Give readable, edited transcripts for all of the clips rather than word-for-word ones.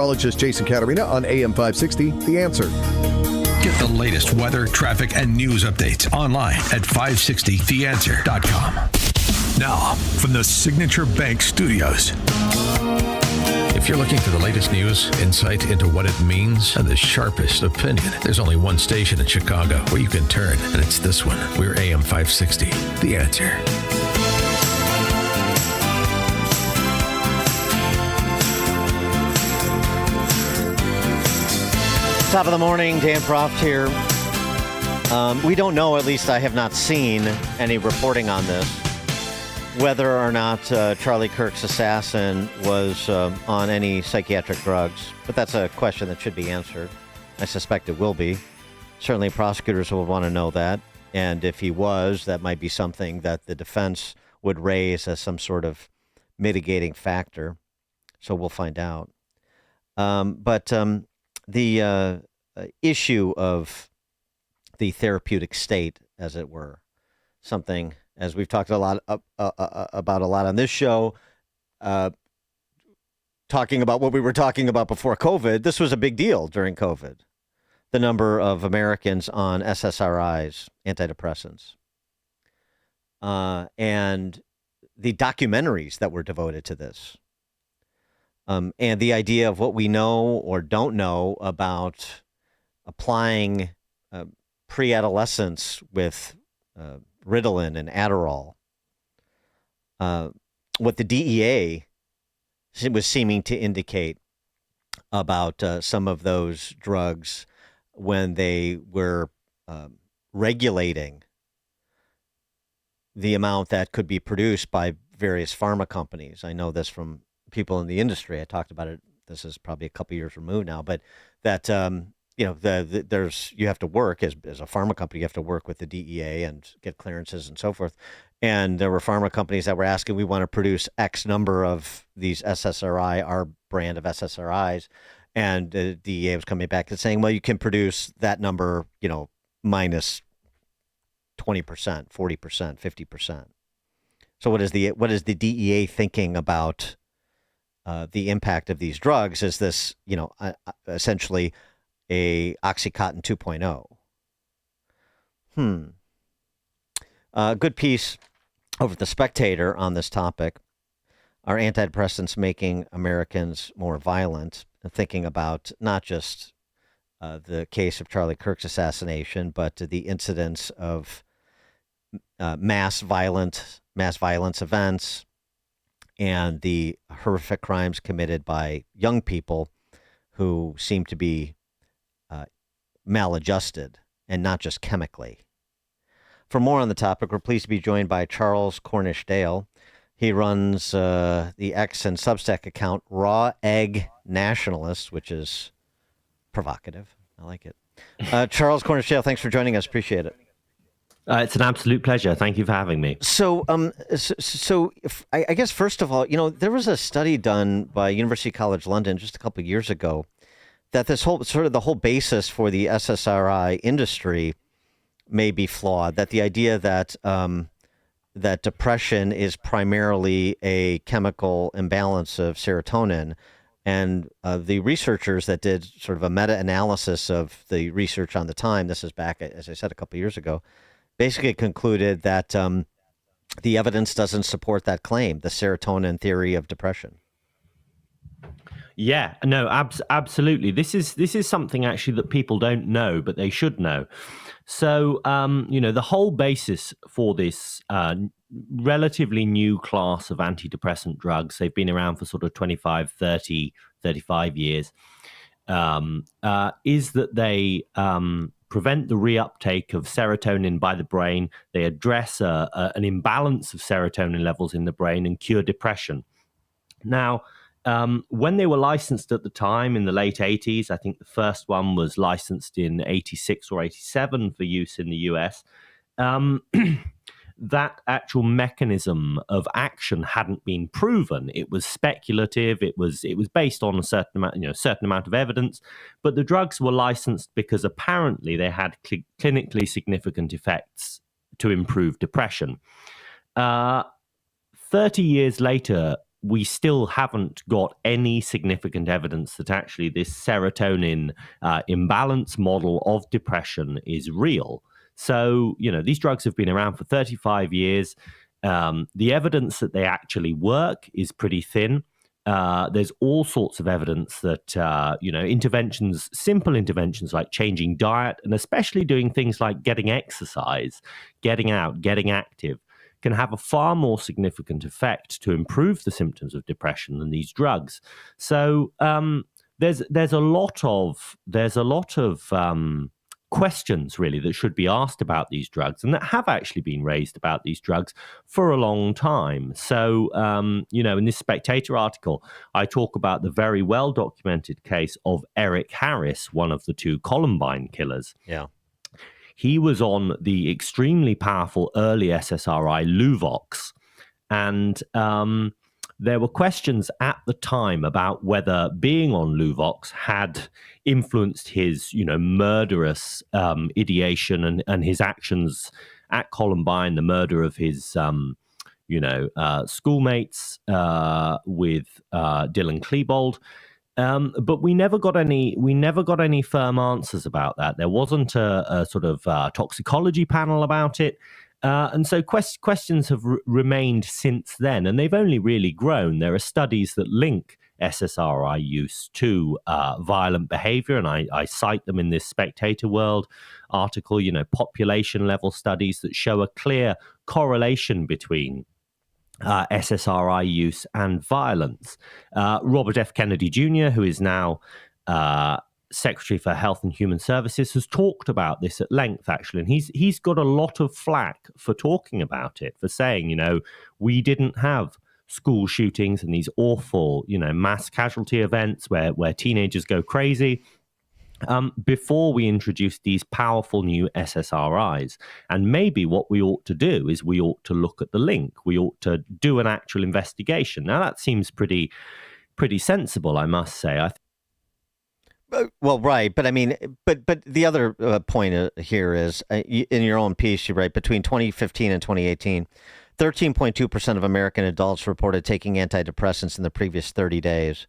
Meteorologist Jason Caterina on AM 560, The Answer. Get the latest weather, traffic, and news updates online at 560theanswer.com. Now, from the Signature Bank Studios. If you're looking for the latest news, insight into what it means, and the sharpest opinion, there's only one station in Chicago where you can turn, and it's this one. We're AM 560, The Answer. Top of the morning, Dan Proft here. We don't know, at least I have not seen any reporting on this, whether or not Charlie Kirk's assassin was on any psychiatric drugs. But that's a question that should be answered. I suspect it will be. Certainly prosecutors will want to know that. And if he was, that might be something that the defense would raise as some sort of mitigating factor. So we'll find out. The issue of the therapeutic state, as it were, something, as we've talked a lot about a lot on this show, talking about what we were talking about before COVID. This was a big deal during COVID. The number of Americans on SSRIs, antidepressants, and the documentaries that were devoted to this. And the idea of what we know or don't know about applying pre-adolescents with Ritalin and Adderall. What the DEA was seeming to indicate about some of those drugs when they were regulating the amount that could be produced by various pharma companies. I know this from people in the industry. I talked about it. This is probably a couple years removed now, but that there's you have to work as a pharma company. You have to work with the DEA and get clearances and so forth. And there were pharma companies that were asking, we want to produce X number of these SSRI, our brand of SSRIs, and the DEA was coming back and saying, well, you can produce that number, minus 20%, 40%, 50%. So what is the DEA thinking about the impact of these drugs? Is this, essentially a Oxycontin 2.0? Good piece over at The Spectator on this topic. Are antidepressants making Americans more violent? And thinking about not just the case of Charlie Kirk's assassination, but the incidents of mass violence events, and the horrific crimes committed by young people who seem to be maladjusted, and not just chemically. For more on the topic, we're pleased to be joined by Charles Conish-Dale. He runs the X and Substack account Raw Egg Nationalist, which is provocative. I like it. Charles Conish-Dale, thanks for joining us. Appreciate it. It's an absolute pleasure. Thank you for having me. So I guess, first of all, there was a study done by University College London just a couple of years ago that this whole the whole basis for the SSRI industry may be flawed. That the idea that that depression is primarily a chemical imbalance of serotonin, and the researchers that did sort of a meta-analysis of the research on the time, this is back, as I said, a couple of years ago, basically concluded that the evidence doesn't support that claim, the serotonin theory of depression. Yeah, no, absolutely. This is something actually that people don't know, but they should know. So, the whole basis for this relatively new class of antidepressant drugs, they've been around for sort of 25, 30, 35 years, is that they prevent the reuptake of serotonin by the brain. They address an imbalance of serotonin levels in the brain and cure depression. Now, when they were licensed at the time in the late 80s, I think the first one was licensed in 86 or 87 for use in the US, that actual mechanism of action hadn't been proven. It was speculative. It was based on a certain amount of evidence, but the drugs were licensed because apparently they had clinically significant effects to improve depression. 30 years later, we still haven't got any significant evidence that actually this serotonin imbalance model of depression is real. So, these drugs have been around for 35 years. The evidence that they actually work is pretty thin. There's all sorts of evidence that, interventions, simple interventions like changing diet, and especially doing things like getting exercise, getting out, getting active, can have a far more significant effect to improve the symptoms of depression than these drugs. So there's a lot of questions really that should be asked about these drugs, and that have actually been raised about these drugs for a long time. So in this Spectator article, I talk about the very well documented case of Eric Harris, one of the two Columbine killers. Yeah. He was on the extremely powerful early SSRI Luvox, and there were questions at the time about whether being on Luvox had influenced his, murderous ideation and his actions at Columbine, the murder of his, schoolmates with Dylan Klebold. But we never got any firm answers about that. There wasn't a sort of toxicology panel about it. And so questions have remained since then, and they've only really grown. There are studies that link SSRI use to violent behavior, and I cite them in this Spectator World article, population level studies that show a clear correlation between SSRI use and violence. Robert F. Kennedy Jr., who is now Secretary for Health and Human Services, has talked about this at length, actually. And he's got a lot of flack for talking about it, for saying, we didn't have school shootings and these awful, mass casualty events where teenagers go crazy before we introduced these powerful new SSRIs. And maybe what we ought to do is we ought to look at the link. We ought to do an actual investigation. Now, that seems pretty sensible, I must say. Well, right. But I mean, but the other point here is in your own piece, you write between 2015 and 2018, 13.2% of American adults reported taking antidepressants in the previous 30 days.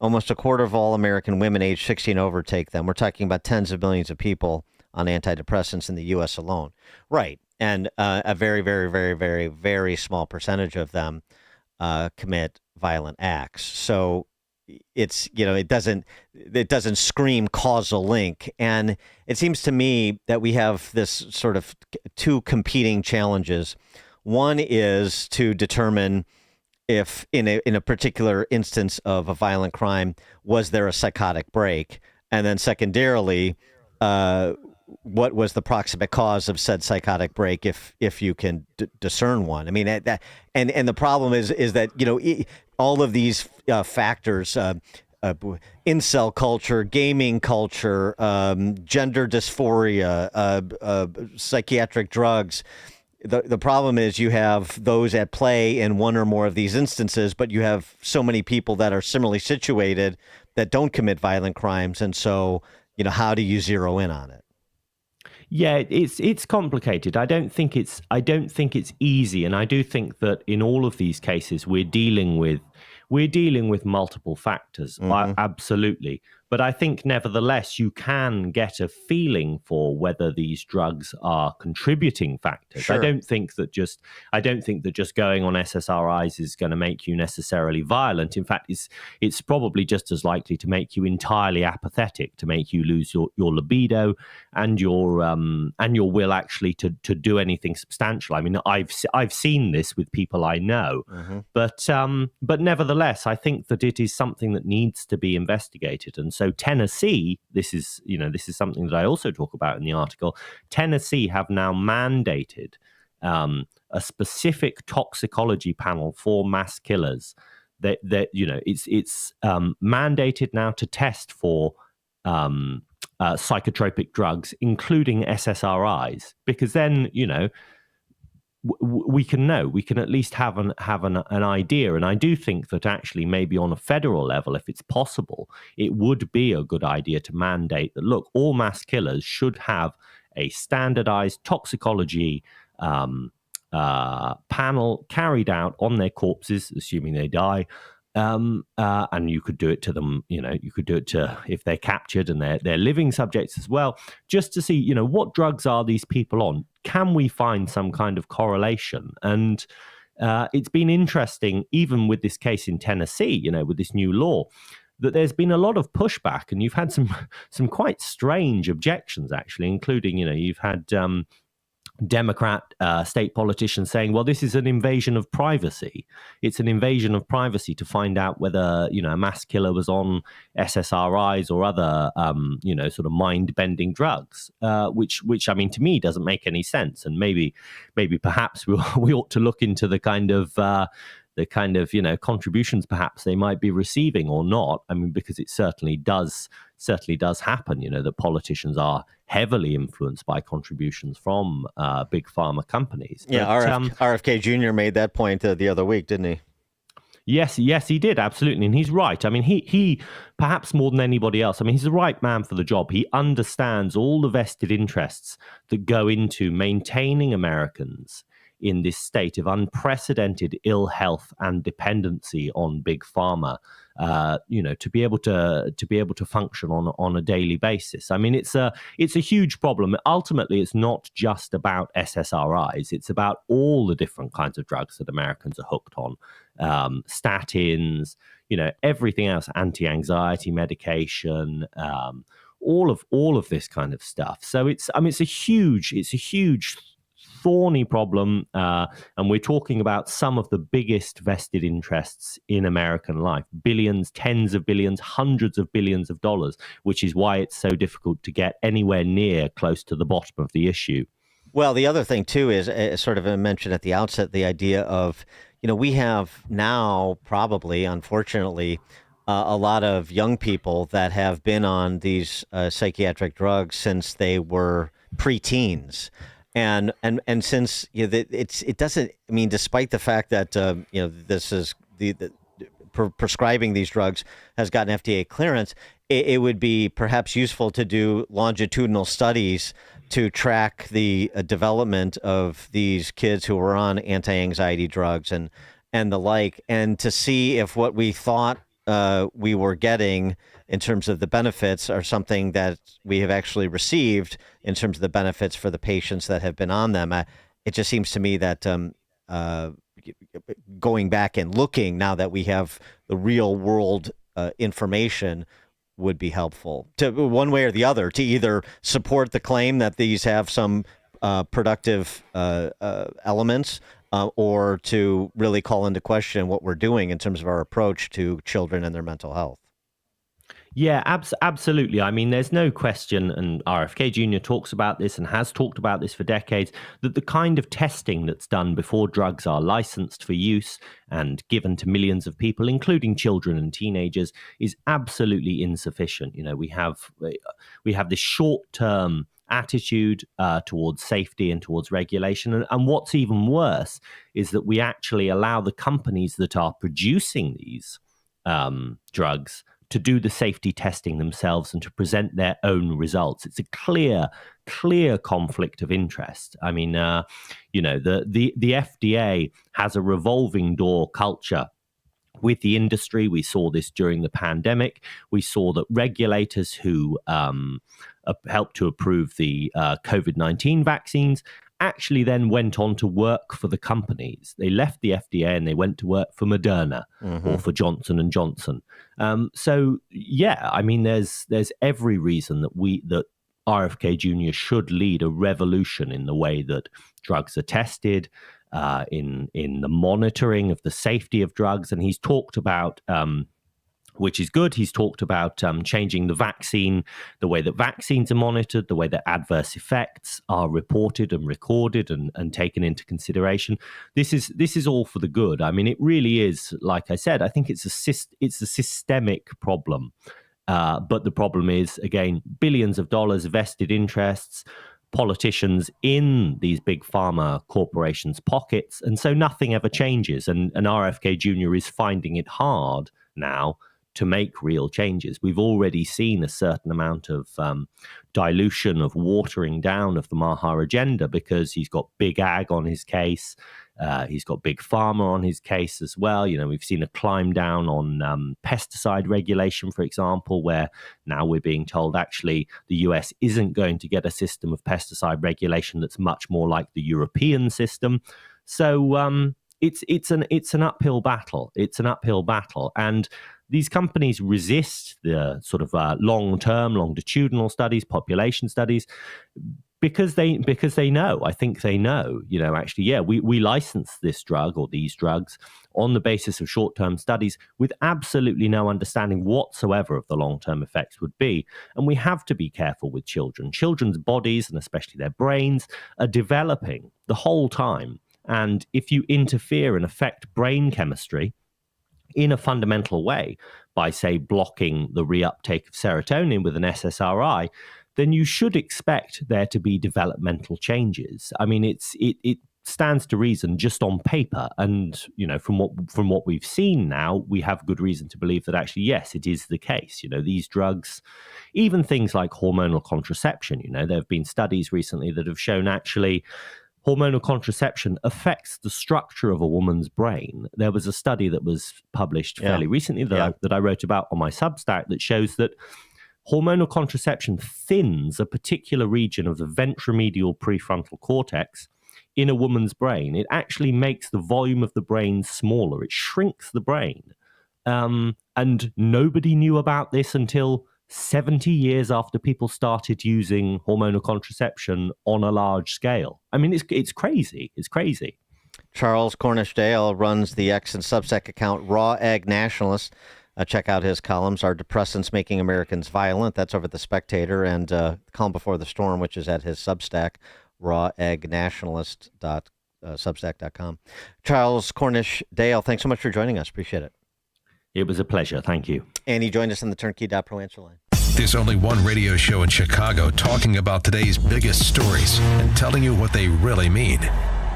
Almost a quarter of all American women aged 60 and over take them. We're talking about tens of millions of people on antidepressants in the U.S. alone. Right. And a very, very, very, very, very small percentage of them commit violent acts. So it's, it doesn't scream causal link. And it seems to me that we have this sort of two competing challenges. One is to determine if in a particular instance of a violent crime, was there a psychotic break? And then secondarily, what was the proximate cause of said psychotic break, if you can discern one? I mean, and the problem is that, all of these factors, incel culture, gaming culture, gender dysphoria, psychiatric drugs. The problem is you have those at play in one or more of these instances, but you have so many people that are similarly situated that don't commit violent crimes. And so, how do you zero in on it? Yeah, it's complicated. I don't think it's easy. And I do think that in all of these cases, we're dealing with multiple factors. Mm-hmm. Absolutely. But I think nevertheless, you can get a feeling for whether these drugs are contributing factors. Sure. I don't think that just going on SSRIs is going to make you necessarily violent. In fact, it's probably just as likely to make you entirely apathetic, to make you lose your libido and your will actually to do anything substantial. I mean, I've seen this with people I know, mm-hmm. but nevertheless, I think that it is something that needs to be investigated. And so Tennessee, this is something that I also talk about in the article. Tennessee have now mandated a specific toxicology panel for mass killers. That it's mandated now to test for psychotropic drugs, including SSRIs, because then we can at least have an idea. And I do think that actually maybe on a federal level, if it's possible, it would be a good idea to mandate that, look, all mass killers should have a standardized toxicology panel carried out on their corpses, assuming they die. And you could do it to them, you could do it to if they're captured and they're living subjects as well, just to see, what drugs are these people on? Can we find some kind of correlation? And it's been interesting, even with this case in Tennessee, with this new law, that there's been a lot of pushback, and you've had some quite strange objections, actually, including, you've had Democrat state politicians saying, well, this is an invasion of privacy. It's an invasion of privacy to find out whether, a mass killer was on SSRIs or other, sort of mind-bending drugs, which I mean, to me, doesn't make any sense. And maybe perhaps we ought to look into the kind of contributions perhaps they might be receiving or not. I mean, because it certainly does happen, that politicians are heavily influenced by contributions from big pharma companies. Yeah, RFK Jr. made that point the other week, didn't he? Yes, he did, absolutely. And he's right. I mean, he perhaps more than anybody else, I mean, he's the right man for the job. He understands all the vested interests that go into maintaining Americans in this state of unprecedented ill health and dependency on big pharma, to be able to function on a daily basis. I mean, it's a huge problem. Ultimately, it's not just about SSRIs. It's about all the different kinds of drugs that Americans are hooked on, statins, everything else, anti-anxiety medication, all of this kind of stuff. So it's a huge thorny problem, and we're talking about some of the biggest vested interests in American life, billions, tens of billions, hundreds of billions of dollars, which is why it's so difficult to get anywhere near close to the bottom of the issue. Well, the other thing, too, is sort of mentioned at the outset, the idea of, we have now probably, unfortunately, a lot of young people that have been on these psychiatric drugs since they were preteens. And since it doesn't, I mean, despite the fact that this is the prescribing these drugs has gotten FDA clearance, it would be perhaps useful to do longitudinal studies to track the development of these kids who were on anti-anxiety drugs and the like, and to see if what we thought we were getting in terms of the benefits are something that we have actually received in terms of the benefits for the patients that have been on them. It just seems to me that going back and looking now that we have the real world information would be helpful to one way or the other, to either support the claim that these have some productive elements, or to really call into question what we're doing in terms of our approach to children and their mental health. Yeah, absolutely. I mean, there's no question, and RFK Jr. talks about this and has talked about this for decades, that the kind of testing that's done before drugs are licensed for use and given to millions of people, including children and teenagers, is absolutely insufficient. We have this short-term attitude towards safety and towards regulation. And what's even worse is that we actually allow the companies that are producing these drugs to do the safety testing themselves and to present their own results. It's a clear conflict of interest. I mean, the FDA has a revolving door culture with the industry. We saw this during the pandemic. We saw that regulators who helped to approve the COVID-19 vaccines actually then went on to work for the companies. They left the FDA and they went to work for Moderna or for Johnson & Johnson. So, yeah, I mean, there's every reason that RFK Jr. should lead a revolution in the way that drugs are tested, in the monitoring of the safety of drugs. And he's talked about which is good. He's talked about changing the vaccine, the way that vaccines are monitored, the way that adverse effects are reported and recorded and taken into consideration. This is all for the good. I mean, it really is. Like I said, I think it's a systemic problem. But the problem is, again, billions of dollars, vested interests, politicians in these big pharma corporations' pockets. And so nothing ever changes. And RFK Jr. is finding it hard now to make real changes. We've already seen a certain amount of dilution, of watering down of the Maha agenda, because he's got big ag on his case. He's got big pharma on his case as well. We've seen a climb down on pesticide regulation, for example, where now we're being told actually the US isn't going to get a system of pesticide regulation that's much more like the European system. So it's an uphill battle. It's an uphill battle, and these companies resist the sort of long-term, longitudinal studies, population studies, because they know. I think they know. Actually, yeah, we license this drug or these drugs on the basis of short-term studies with absolutely no understanding whatsoever of the long-term effects would be. And we have to be careful with children. Children's bodies, and especially their brains, are developing the whole time. And if you interfere and affect brain chemistry in a fundamental way by, say, blocking the reuptake of serotonin with an SSRI, then you should expect there to be developmental changes. I mean, it stands to reason just on paper. And, from what we've seen now, we have good reason to believe that actually, yes, it is the case. These drugs, even things like hormonal contraception, there have been studies recently that have shown actually hormonal contraception affects the structure of a woman's brain. There was a study that was published fairly recently that I wrote about on my Substack that shows that hormonal contraception thins a particular region of the ventromedial prefrontal cortex in a woman's brain. It actually makes the volume of the brain smaller. It shrinks the brain. And nobody knew about this until 70 years after people started using hormonal contraception on a large scale. I mean, it's crazy. It's crazy. Charles Conish-Dale runs the X and Substack account Raw Egg Nationalist. Check out his columns, Are Depressants Making Americans Violent? That's over at The Spectator, and Calm Before the Storm, which is at his Substack, rawegnationalist.substack.com. Charles Conish-Dale, thanks so much for joining us. Appreciate it. It was a pleasure. Thank you. And he joined us on the Turnkey.pro answer line. There's only one radio show in Chicago talking about today's biggest stories and telling you what they really mean.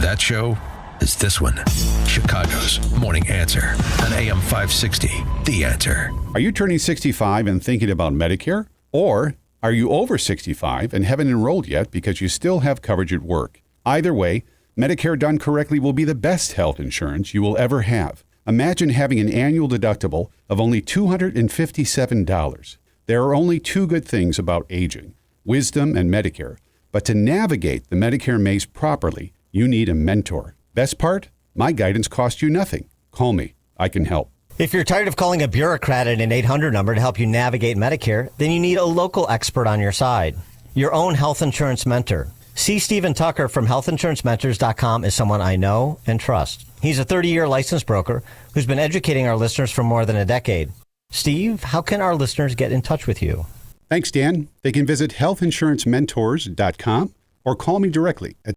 That show is this one, Chicago's Morning Answer on AM 560, The Answer. Are you turning 65 and thinking about Medicare? Or are you over 65 and haven't enrolled yet because you still have coverage at work? Either way, Medicare done correctly will be the best health insurance you will ever have. Imagine having an annual deductible of only $257. There are only two good things about aging, wisdom and Medicare. But to navigate the Medicare maze properly, you need a mentor. Best part? My guidance costs you nothing. Call me. I can help. If you're tired of calling a bureaucrat at an 800 number to help you navigate Medicare, then you need a local expert on your side. Your own health insurance mentor. C. Stephen Tucker from healthinsurancementors.com is someone I know and trust. He's a 30-year licensed broker who's been educating our listeners for more than a decade. Steve, how can our listeners get in touch with you? Thanks, Dan. They can visit healthinsurancementors.com or call me directly at